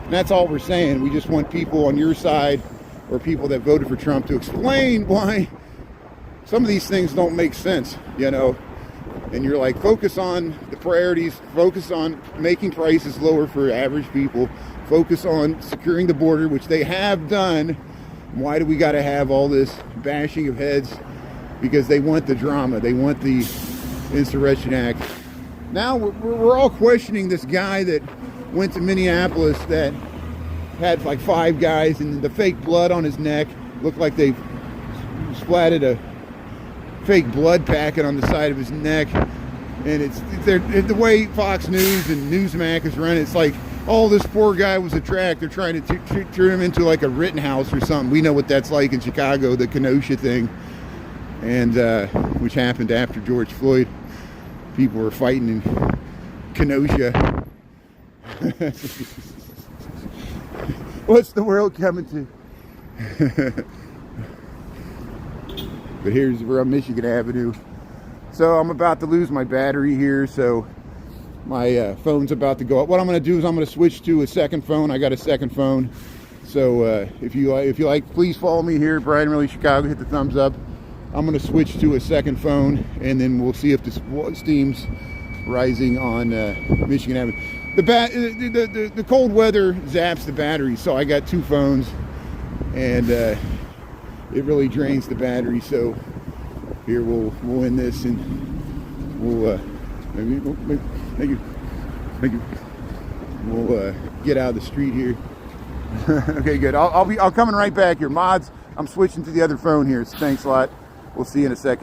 And that's all we're saying. We just want people on your side, or people that voted for Trump, to explain why some of these things don't make sense, you know. And you're like, focus on the priorities, focus on making prices lower for average people, focus on securing the border, which they have done. Why do we got to have all this bashing of heads? Because they want the drama, they want the Insurrection Act. Now we're all questioning this guy that went to Minneapolis that had like 5 guys, and the fake blood on his neck looked like they splatted a fake blood packet on the side of his neck. And it's the way Fox News and Newsmax is running. It's like, oh, this poor guy was a track. They're trying to turn him into like a Rittenhouse or something. We know what that's like in Chicago, the Kenosha thing, and which happened after George Floyd. People were fighting in Kenosha. What's the world coming to? But we're on Michigan Avenue. So I'm about to lose my battery here, so my phone's about to go up. What I'm going to do is I'm going to switch to a second phone. I got a second phone. So if you like, please follow me here, Brian Really Chicago. Hit the thumbs up. I'm going to switch to a second phone, and then we'll see if the steam's rising on Michigan Avenue. The cold weather zaps the battery, so I got 2 phones, and it really drains the battery. So here we'll end this, and we'll we'll get out of the street here. Okay, good. I'll coming right back here, mods. I'm switching to the other phone here. So thanks a lot. We'll see you in a second.